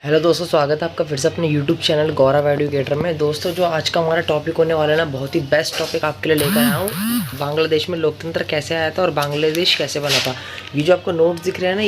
Hello दोस्तों, स्वागत है आपका फिर से अपने यूट्यूब चैनल गौरव एडुकेटर में। दोस्तों, जो आज का हमारा टॉपिक होने वाला है ना, बहुत ही बेस्ट टॉपिक आपके लिए लेकर आया हूँ। बांग्लादेश में लोकतंत्र कैसे आया था और बांग्लादेश कैसे बना था। ये जो आपको नोट्स दिख रहे हैं ना,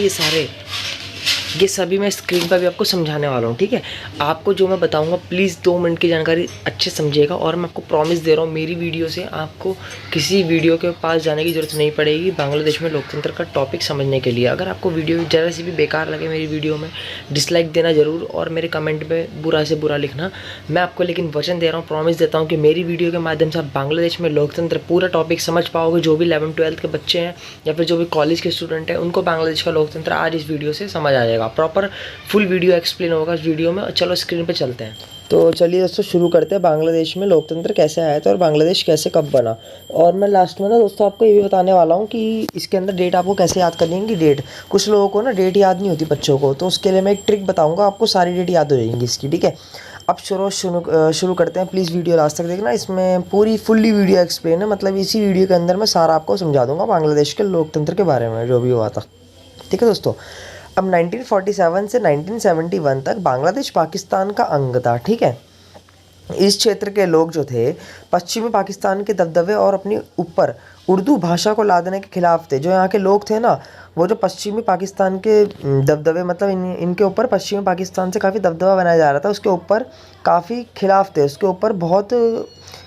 ये सभी मैं स्क्रीन पर भी आपको समझाने वाला हूँ। ठीक है, आपको जो मैं बताऊँगा प्लीज़ 2 मिनट की जानकारी अच्छे समझिएगा। और मैं आपको प्रॉमिस दे रहा हूँ, मेरी वीडियो से आपको किसी वीडियो के पास जाने की ज़रूरत नहीं पड़ेगी बांग्लादेश में लोकतंत्र का टॉपिक समझने के लिए। अगर आपको वीडियो ज़रा सी भी बेकार लगे मेरी वीडियो में, डिसलाइक देना ज़रूर और मेरे कमेंट में बुरा से बुरा लिखना। मैं आपको लेकिन वचन दे रहा हूँ, प्रॉमिस देता हूँ कि मेरी वीडियो के माध्यम से आप बांग्लादेश में लोकतंत्र पूरा टॉपिक समझ पाओगे। जो भी 11th-12th के बच्चे हैं या फिर जो भी कॉलेज के स्टूडेंट हैं, उनको बांग्लादेश का लोकतंत्र आज इस वीडियो से समझ आ जाएगा। प्रॉपर फुल वीडियो एक्सप्लेन होगा इस वीडियो में। चलो स्क्रीन पे चलते हैं। तो चलिए दोस्तों शुरू करते हैं, बांग्लादेश में लोकतंत्र कैसे आया था और बांग्लादेश कैसे कब बना। और मैं लास्ट में ना दोस्तों आपको ये भी बताने वाला हूँ कि इसके अंदर डेट आपको कैसे याद करनी है। कि डेट, कुछ लोगों को ना डेट याद नहीं होती बच्चों को, तो उसके लिए मैं एक ट्रिक बताऊँगा, आपको सारी डेट याद हो जाएंगी इसकी। ठीक है, अब शुरू करते हैं। प्लीज़ वीडियो लास्ट तक देखना, इसमें पूरी फुल्ली वीडियो एक्सप्लेन है। मतलब इसी वीडियो के अंदर मैं सारा आपको समझा दूंगा बांग्लादेश के लोकतंत्र के बारे में जो भी हुआ था। ठीक है दोस्तों, अब 1947 से 1971 तक बांग्लादेश पाकिस्तान का अंग था। ठीक है, इस क्षेत्र के लोग जो थे पश्चिमी पाकिस्तान के दबदबे और अपनी ऊपर उर्दू भाषा को लादने के खिलाफ थे। जो यहाँ के लोग थे ना, वो जो पश्चिमी पाकिस्तान के दबदबे, मतलब इनके ऊपर पश्चिमी पाकिस्तान से काफ़ी दबदबा बनाया जा रहा था, उसके ऊपर काफ़ी खिलाफ थे, उसके ऊपर बहुत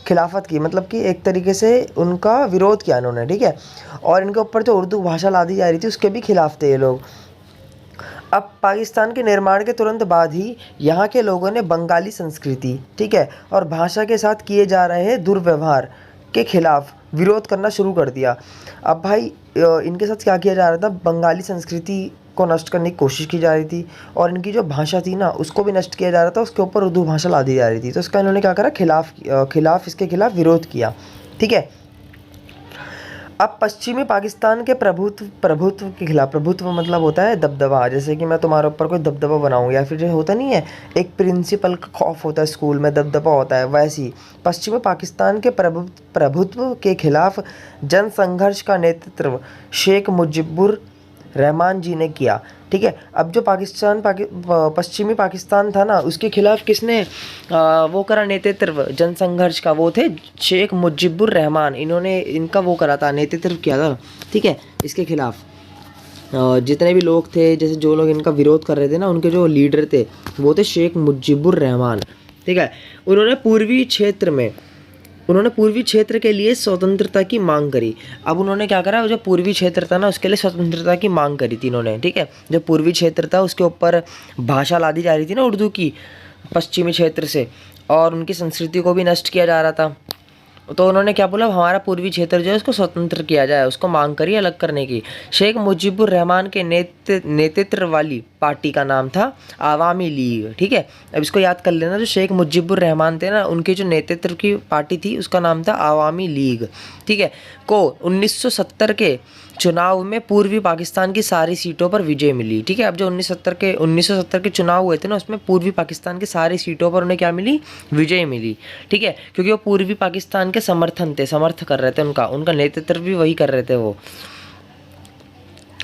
खिलाफत की, मतलब कि एक तरीके से उनका विरोध किया इन्होंने। ठीक है, और इनके ऊपर जो उर्दू भाषा लादी जा रही थी उसके भी खिलाफ थे ये लोग। अब पाकिस्तान के निर्माण के तुरंत बाद ही यहाँ के लोगों ने बंगाली संस्कृति, ठीक है, और भाषा के साथ किए जा रहे दुर्व्यवहार के खिलाफ विरोध करना शुरू कर दिया। अब भाई इनके साथ क्या किया जा रहा था, बंगाली संस्कृति को नष्ट करने की कोशिश की जा रही थी, और इनकी जो भाषा थी ना उसको भी नष्ट किया जा रहा था, उसके ऊपर उर्दू भाषा ला दी जा रही थी। तो इसका इन्होंने क्या करा, इसके खिलाफ विरोध किया। ठीक है, अब पश्चिमी पाकिस्तान के प्रभुत्व के खिलाफ, प्रभुत्व मतलब होता है दबदबा, जैसे कि मैं तुम्हारे ऊपर कोई दबदबा बनाऊँ, या फिर जो होता नहीं है एक प्रिंसिपल का खौफ होता है स्कूल में, दबदबा होता है, वैसी पश्चिमी पाकिस्तान के प्रभुत्व के खिलाफ जन संघर्ष का नेतृत्व शेख मुजिबुर रहमान जी ने किया। ठीक है, अब जो पश्चिमी पाकिस्तान था ना, उसके खिलाफ किसने वो करा नेतृत्व जनसंघर्ष का, वो थे शेख मुजिबुर रहमान। इन्होंने इनका वो करा था, नेतृत्व किया था। ठीक है, इसके खिलाफ जितने भी लोग थे, जैसे जो लोग इनका विरोध कर रहे थे ना, उनके जो लीडर थे वो थे शेख मुजिबुर रहमान। ठीक है, उन्होंने पूर्वी क्षेत्र के लिए स्वतंत्रता की मांग करी। अब उन्होंने क्या करा, जो पूर्वी क्षेत्र था ना उसके लिए स्वतंत्रता की मांग करी थी इन्होंने। ठीक है, जो पूर्वी क्षेत्र था उसके ऊपर भाषा लादी जा रही थी ना उर्दू की पश्चिमी क्षेत्र से, और उनकी संस्कृति को भी नष्ट किया जा रहा था। तो उन्होंने क्या बोला, हमारा पूर्वी क्षेत्र जो है उसको स्वतंत्र किया जाए, उसको मांग करी अलग करने की। शेख मुजिबुर रहमान के नेतृत्व वाली पार्टी का नाम था आवामी लीग। ठीक है, अब इसको याद कर लेना, जो शेख मुजिबुर रहमान थे ना, उनके जो नेतृत्व की पार्टी थी उसका नाम था आवामी लीग। ठीक है, को 1970 के चुनाव में पूर्वी पाकिस्तान की सारी सीटों पर विजय मिली। ठीक है, अब जो 1970 के चुनाव हुए थे ना, उसमें पूर्वी पाकिस्तान की सारी सीटों पर उन्हें क्या मिली, विजय मिली। ठीक है, क्योंकि वो पूर्वी पाकिस्तान के समर्थ कर रहे थे, उनका नेतृत्व भी वही कर रहे थे वो।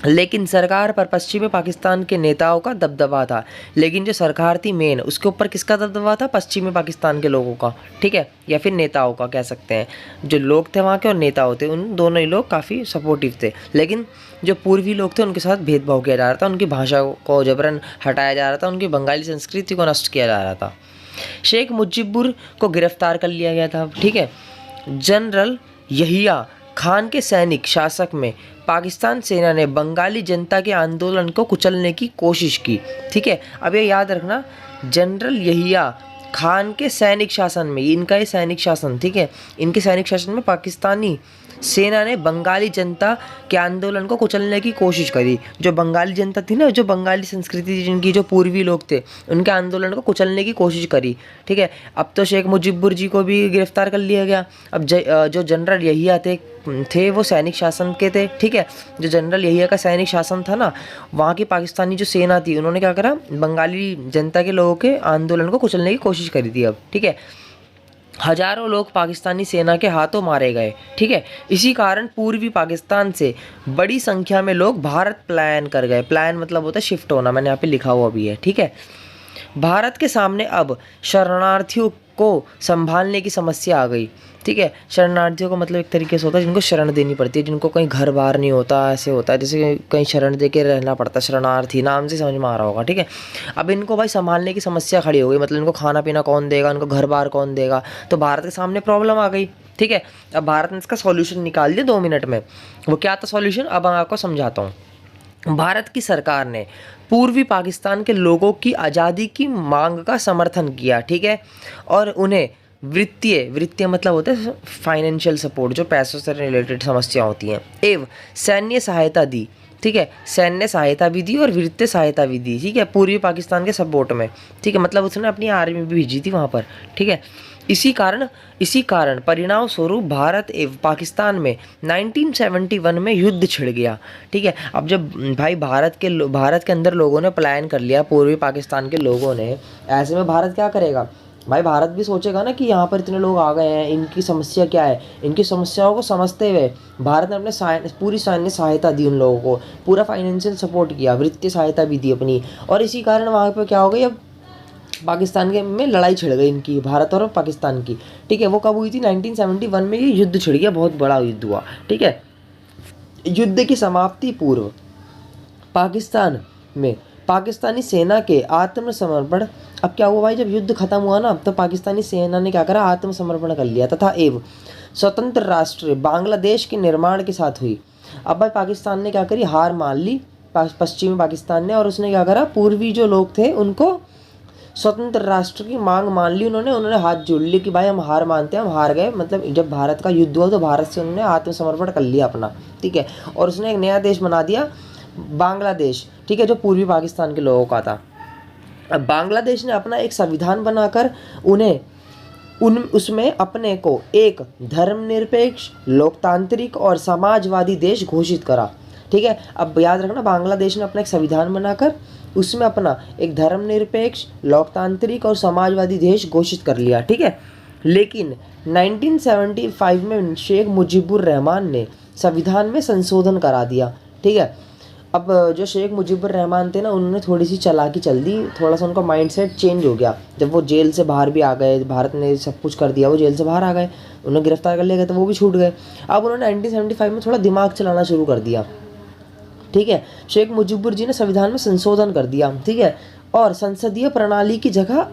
लेकिन सरकार पर पश्चिमी पाकिस्तान के नेताओं का दबदबा था। लेकिन जो सरकार थी मेन, उसके ऊपर किसका दबदबा था, पश्चिमी पाकिस्तान के लोगों का। ठीक है, या फिर नेताओं का कह सकते हैं। जो लोग थे वहाँ के और नेता होते, उन दोनों ही लोग काफ़ी सपोर्टिव थे। लेकिन जो पूर्वी लोग थे उनके साथ भेदभाव किया जा रहा था, उनकी भाषा को जबरन हटाया जा रहा था, उनकी बंगाली संस्कृति को नष्ट किया जा रहा था। शेख मुजिबुर को गिरफ्तार कर लिया गया था। ठीक है, जनरल यहिया खान के सैनिक शासक में पाकिस्तान सेना ने बंगाली जनता के आंदोलन को कुचलने की कोशिश की। ठीक है, अब ये याद रखना, जनरल यहिया खान के सैनिक शासन में, इनका ये सैनिक शासन, ठीक है, इनके सैनिक शासन में पाकिस्तानी सेना ने बंगाली जनता के आंदोलन को कुचलने की कोशिश करी। जो बंगाली जनता थी ना, जो बंगाली संस्कृति जिनकी, जो पूर्वी लोग थे, उनके आंदोलन को कुचलने की कोशिश करी। ठीक है, अब तो शेख मुजिबुर जी को भी गिरफ्तार कर लिया गया। अब जो जनरल यहिया थे वो सैनिक शासन के थे। ठीक है, जो जनरल यहिया का सैनिक शासन था ना, वहाँ की पाकिस्तानी जो सेना थी, उन्होंने क्या करा, बंगाली जनता के लोगों के आंदोलन को कुचलने की कोशिश करी थी। अब ठीक है, हजारों लोग पाकिस्तानी सेना के हाथों मारे गए। ठीक है, इसी कारण पूर्वी पाकिस्तान से बड़ी संख्या में लोग भारत पलायन कर गए। पलायन मतलब होता है शिफ्ट होना, मैंने यहाँ पे लिखा हुआ भी है। ठीक है, भारत के सामने अब शरणार्थियों को संभालने की समस्या आ गई। ठीक है, शरणार्थियों का मतलब एक तरीके से होता है जिनको शरण देनी पड़ती है, जिनको कहीं घर बार नहीं होता, ऐसे होता है जैसे कहीं शरण दे के रहना पड़ता है, शरणार्थी नाम से समझ में आ रहा होगा। ठीक है, अब इनको भाई संभालने की समस्या खड़ी हो गई, मतलब इनको खाना पीना कौन देगा, इनको घर बार कौन देगा, तो भारत के सामने प्रॉब्लम आ गई। ठीक है, अब भारत ने इसका सॉल्यूशन निकाल दिया 2 मिनट में। वो क्या था सॉल्यूशन, अब मैं आपको समझाता हूँ। भारत की सरकार ने पूर्वी पाकिस्तान के लोगों की आज़ादी की मांग का समर्थन किया। ठीक है, और उन्हें वित्तीय मतलब होता है फाइनेंशियल सपोर्ट, जो पैसों से रिलेटेड समस्या होती हैं, एवं सैन्य सहायता दी। ठीक है, सैन्य सहायता भी दी और वित्तीय सहायता भी दी। ठीक है, पूर्वी पाकिस्तान के सपोर्ट में। ठीक है, मतलब उसने अपनी आर्मी भी भेजी थी वहाँ पर। ठीक है, इसी कारण परिणाम स्वरूप भारत एवं पाकिस्तान में 1971 में युद्ध छिड़ गया। ठीक है, अब जब भाई भारत के अंदर लोगों ने पलायन कर लिया, पूर्वी पाकिस्तान के लोगों ने, ऐसे में भारत क्या करेगा भाई, भारत भी सोचेगा ना कि यहाँ पर इतने लोग आ गए हैं, इनकी समस्या क्या है। इनकी समस्याओं को समझते हुए भारत ने अपने पूरी सैन्य सहायता दी, उन लोगों को पूरा फाइनेंशियल सपोर्ट किया, वित्तीय सहायता भी दी अपनी, और इसी कारण वहाँ पर क्या हो गई, अब पाकिस्तान के में लड़ाई छिड़ गई इनकी, भारत और पाकिस्तान की। ठीक है, वो कब हुई थी, 1971 में ये युद्ध छिड़ गया, बहुत बड़ा युद्ध हुआ। ठीक है, युद्ध की समाप्ति पूर्व पाकिस्तान में पाकिस्तानी सेना के आत्मसमर्पण, अब क्या हुआ भाई, जब युद्ध खत्म हुआ ना, तो पाकिस्तानी सेना ने क्या करा, आत्मसमर्पण कर लिया, तथा एवं स्वतंत्र राष्ट्र बांग्लादेश के निर्माण के साथ हुई। अब भाई पाकिस्तान ने क्या करी, हार मान ली पश्चिमी पाकिस्तान ने, और उसने क्या करा, पूर्वी जो लोग थे उनको स्वतंत्र राष्ट्र की मांग मान ली उन्होंने हाथ जोड़ लिए कि भाई हम हार मानते हैं, हम हार गए। मतलब जब भारत का युद्ध हुआ तो भारत से उन्होंने आत्मसमर्पण कर लिया अपना। ठीक है, और उसने एक नया देश बना दिया, बांग्लादेश। ठीक है, जो पूर्वी पाकिस्तान के लोगों का था। अब बांग्लादेश ने अपना एक संविधान बनाकर उसमें अपने को एक धर्मनिरपेक्ष, लोकतांत्रिक और समाजवादी देश घोषित करा। ठीक है, अब याद रखना, बांग्लादेश ने अपना एक संविधान बनाकर उसमें अपना एक धर्मनिरपेक्ष, लोकतांत्रिक और समाजवादी देश घोषित कर लिया। ठीक है, लेकिन 1975 में शेख मुजीबुर रहमान ने संविधान में संशोधन करा दिया। ठीक है, अब जो शेख मुजीबुर रहमान थे ना, उन्होंने थोड़ी सी चालाकी चल दी, थोड़ा सा उनका माइंडसेट चेंज हो गया। जब वो जेल से बाहर भी आ गए, भारत ने सब कुछ कर दिया, वो जेल से बाहर आ गए, उन्हें गिरफ्तार कर लिया गया तो वो भी छूट गए। अब उन्होंने 1975 में थोड़ा दिमाग चलाना शुरू कर दिया। ठीक है, शेख मुजीबुर जी ने संविधान में संशोधन कर दिया। ठीक है, और संसदीय प्रणाली की जगह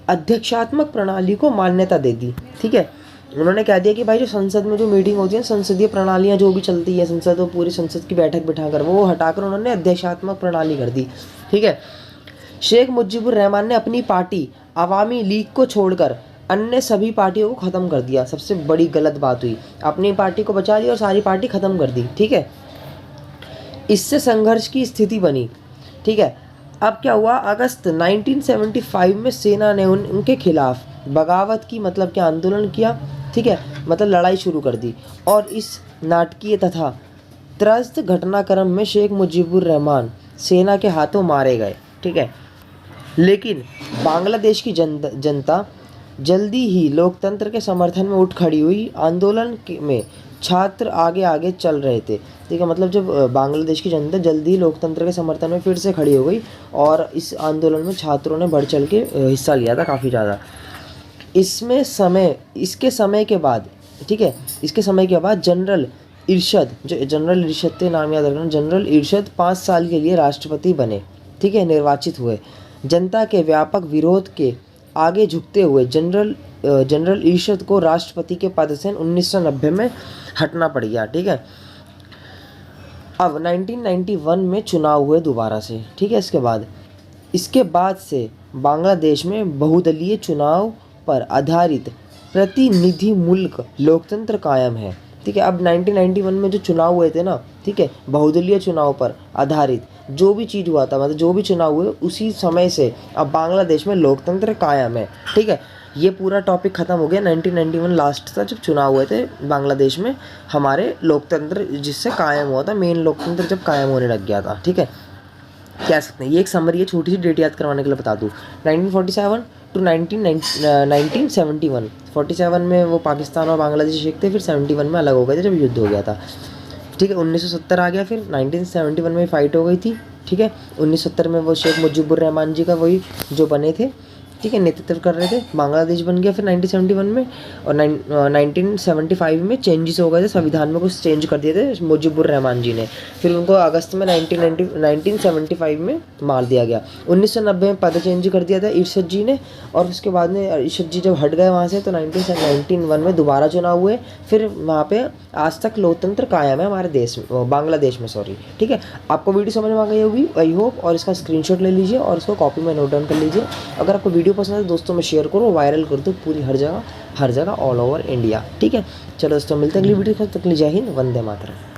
अध्यक्षात्मक प्रणाली को मान्यता दे दी। ठीक है, उन्होंने कह दिया कि भाई जो संसद में जो मीटिंग होती है, संसदीय प्रणालियाँ जो भी चलती है संसद, तो पूरी संसद की बैठक बिठाकर वो हटाकर उन्होंने अध्यक्षात्मक प्रणाली कर दी। ठीक है, शेख मुजीबुर रहमान ने अपनी पार्टी अवामी लीग को छोड़कर अन्य सभी पार्टियों को ख़त्म कर दिया। सबसे बड़ी गलत बात हुई, अपनी पार्टी को बचा लिया और सारी पार्टी ख़त्म कर दी। ठीक है, इससे संघर्ष की स्थिति बनी। ठीक है, अब क्या हुआ, अगस्त 1975 में सेना ने उनके खिलाफ बगावत की, मतलब क्या, आंदोलन किया। ठीक है, मतलब लड़ाई शुरू कर दी, और इस नाटकीय तथा त्रस्त घटनाक्रम में शेख मुजीबुर रहमान सेना के हाथों मारे गए। ठीक है, लेकिन बांग्लादेश की जनता जल्दी ही लोकतंत्र के समर्थन में उठ खड़ी हुई। आंदोलन में छात्र आगे चल रहे थे। ठीक है, मतलब जब बांग्लादेश की जनता जल्दी ही लोकतंत्र के समर्थन में फिर से खड़ी हो गई, और इस आंदोलन में छात्रों ने बढ़ चढ़ के हिस्सा लिया था काफ़ी ज़्यादा। इसके समय के बाद, ठीक है, इसके समय के बाद जनरल इरशद थे, नाम याद रखना, जनरल इरशद 5 साल के लिए राष्ट्रपति बने। ठीक है, निर्वाचित हुए। जनता के व्यापक विरोध के आगे झुकते हुए जनरल इरशद को राष्ट्रपति के पद से 1990 में हटना पड़ गया। ठीक है, अब 1991 में चुनाव हुए दोबारा से। ठीक है, इसके बाद से बांग्लादेश में बहुदलीय चुनाव पर आधारित प्रतिनिधि मुल्क लोकतंत्र कायम है। ठीक है, अब 1991 में जो चुनाव हुए थे ना, ठीक है, बहुदलीय चुनाव पर आधारित जो भी चीज़ हुआ था, मतलब जो भी चुनाव हुए, उसी समय से अब बांग्लादेश में लोकतंत्र कायम है। ठीक है, ये पूरा टॉपिक ख़त्म हो गया। 1991 लास्ट था जब चुनाव हुए थे बांग्लादेश में, हमारे लोकतंत्र जिससे कायम हुआ था, मेन लोकतंत्र जब कायम होने लग गया था। ठीक है, कह सकते हैं ये एक समरी है, छोटी सी डेट याद करवाने के लिए बता दूँ। 1947 टू 1971, 47 में वो पाकिस्तान और बांग्लादेश एक थे, फिर 71 में अलग हो गए थे जब युद्ध हो गया था। ठीक है। 1970 आ गया, फिर 1971 में फाइट हो गई थी, ठीक है। 1970 में वो शेख मुजीबुर रहमान जी का वही जो बने थे, ठीक है, नेतृत्व कर रहे थे, बांग्लादेश बन गया फिर 1971 में। और 1975 में चेंजेस हो गए थे संविधान में, कुछ चेंज कर दिए थे मुजीबुर रहमान जी ने। फिर उनको अगस्त में 1975 में मार दिया गया। 1990 में पद चेंज कर दिया था इरशद जी ने, और उसके बाद में इरशद जी जब हट गए वहाँ से तो 1991 में दोबारा चुनाव हुए। फिर वहाँ पे आज तक लोकतंत्र कायम है हमारे देश में, बांग्लादेश में, सॉरी, ठीक है। आपको वीडियो समझ में आ गई होगी आई होप, और इसका स्क्रीनशॉट ले लीजिए और इसको कॉपी में नोट डाउन कर लीजिए। अगर आपको वीडियो पसंद है तो दोस्तों में शेयर करो, वायरल कर दो पूरी हर जगह ऑल ओवर इंडिया, ठीक है। चलो दोस्तों, मिलते हैं अगली वीडियो, तक के लिए जय हिंद, वंदे मातरम।